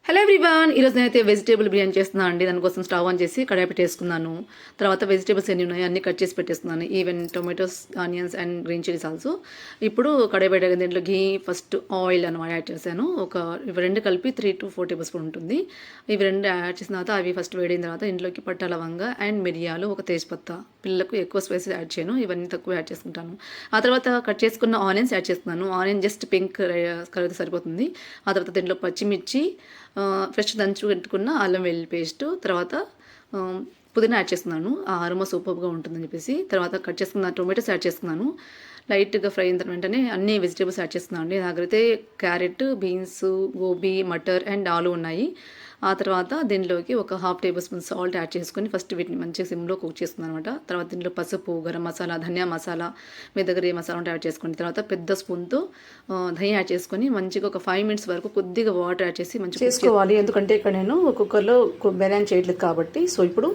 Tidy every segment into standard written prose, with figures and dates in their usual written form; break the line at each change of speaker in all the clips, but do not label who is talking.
Hello everyone, ఈరోజు నేనైతే vegetable biryani చేస్తున్నాను అండి. దానికోసం స్టవ్ ఆన్ చేసి కడాయి పెట్టేసుకున్నాను. తర్వాత వెజిటేబుల్స్ ఎన్ని ఉన్నాయో అన్ని కట్ చేసి పెట్టేస్తున్నాను. Even tomatoes, onions and green chillies also. ఇప్పుడు కడాయి పెట్టాక దీంట్లో ఘీ, ఫస్ట్ ఆయిల్ అనమాట యాడ్ చేశాను. ఇవి రెండు కలిపి 3 to 4 టేబుల్ స్పూన్ ఉంటుంది. ఇవి రెండు యాడ్ చేసిన తర్వాత అవి ఫస్ట్ వేడిన తర్వాత ఇంట్లోకి పట్ట, లవంగ అండ్ మిరియాలు, ఒక తేజ్పత్తా. పిల్లలకు ఎక్కువ స్పైసెస్ యాడ్ చేయను, ఇవన్నీ తక్కువ యాడ్ చేసుకుంటాను. ఆ తర్వాత కట్ చేసుకున్న ఆనియన్స్ యాడ్ చేస్తున్నాను. ఆనియన్ జస్ట్ పింక్ కలర్ సరిపోతుంది. ఆ తర్వాత దీంట్లో పచ్చిమిర్చి, ఫ్రెష్ దంచు పెట్టుకున్న అల్లం వెల్లుల్లి పేస్టు, తర్వాత పుదీనా యాడ్ చేస్తున్నాను. ఆ అరోమా సూపర్గా ఉంటుందని చెప్పేసి. తర్వాత కట్ చేసుకున్న టొమాటోస్ యాడ్ చేస్తున్నాను. లైట్గా ఫ్రై అయిన వెంటనే అన్ని వెజిటేబుల్స్ యాడ్ చేస్తున్నాను అండి. నా దగ్గరైతే carrot, beans, gobi, matar and ఆలు ఉన్నాయి. ఆ తర్వాత దీనిలోకి ఒక 1/2 టేబుల్ స్పూన్ సాల్ట్ యాడ్ చేసుకొని ఫస్ట్ వీటిని మంచిగా సిమ్లో కుక్ చేస్తున్నాను అనమాట. తర్వాత దీంట్లో పసుపు, గరం మసాలా, ధనియా మసాలా, మీ దగ్గర ఏ మసాలా ఉంటే యాడ్ చేసుకోండి. తర్వాత పెద్ద స్పూన్తో దహి యాడ్ చేసుకొని మంచిగా ఒక 5 మినిట్స్ వరకు కొద్దిగా వాటర్ యాడ్ చేసి మంచిగా చేసుకోవాలి. ఎందుకంటే ఇక్కడ నేను కుక్కర్లో బిర్యానీ చేయట్లేదు కాబట్టి. సో ఇప్పుడు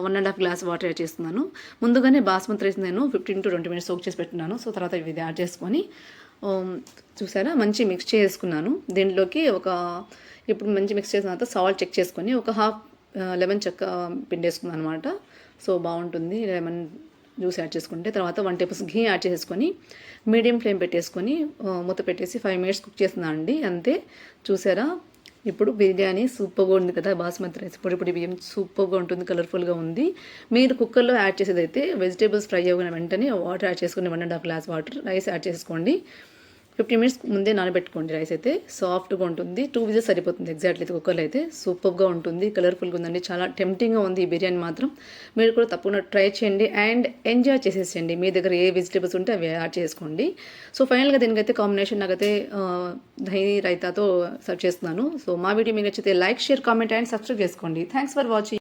1.5 గ్లాస్ వాటర్ యాడ్ చేస్తున్నాను. ముందుగానే బాస్మతి రైస్ నేను 15 to 20 మినిట్స్ సోక్ చేసి పెట్టున్నాను. సో తర్వాత ఇది యాడ్ చేసుకొని చూసారా మంచి మిక్స్ చేసుకున్నాను. దీంట్లోకి ఇప్పుడు మంచి మిక్స్ చేసిన తర్వాత సాల్ట్ చెక్ చేసుకొని ఒక హాఫ్ లెమన్ చెక్క పిండేసుకున్నాను అనమాట. సో బాగుంటుంది లెమన్ జ్యూస్ యాడ్ చేసుకుంటే. తర్వాత 1 టేబుల్ స్పూన్ ఘీ యాడ్ చేసుకొని మీడియం ఫ్లేమ్ పెట్టేసుకొని మూత పెట్టేసి 5 మినిట్స్ కుక్ చేస్తున్నాను అండి. అంతే. చూసారా ఇప్పుడు బిర్యానీ సూపర్గా ఉంది కదా. బాస్మతి రైస్ పొడి బియ్యం సూపర్గా ఉంటుంది, కలర్ఫుల్గా ఉంది. మీరు కుక్కర్లో యాడ్ చేసేదైతే వెజిటేబుల్స్ ఫ్రై అవ్వగానే వెంటనే వాటర్ యాడ్ చేసుకుని 1.5 గ్లాస్ వాటర్ రైస్ యాడ్ చేసుకోండి. 15 మినిట్స్ ముందే నానబెట్టుకోండి. రైస్ అయితే సాఫ్ట్గా ఉంటుంది. 2 విజిల్స్ సరిపోతుంది ఎగ్జాక్ట్లీ. కుక్కర్లో అయితే సూపర్గా ఉంటుంది, కలర్ఫుల్గా ఉందండి. చాలా టెంప్టింగ్గా ఉంది ఈ బిర్యానీ మాత్రం. మీరు కూడా తప్పకుండా ట్రై చేయండి అండ్ ఎంజాయ్ చేసేసేయండి. మీ దగ్గర ఏ వెజిటేబుల్స్ ఉంటే అవి యాడ్ చేసుకోండి. సో ఫైనల్గా దీనికైతే కాంబినేషన్ నాకైతే దహి రైతాతో సర్వ్ చేస్తున్నాను. సో మా వీడియో మీకు నచ్చితే like, share, comment and subscribe చేసుకోండి. Thanks for watching.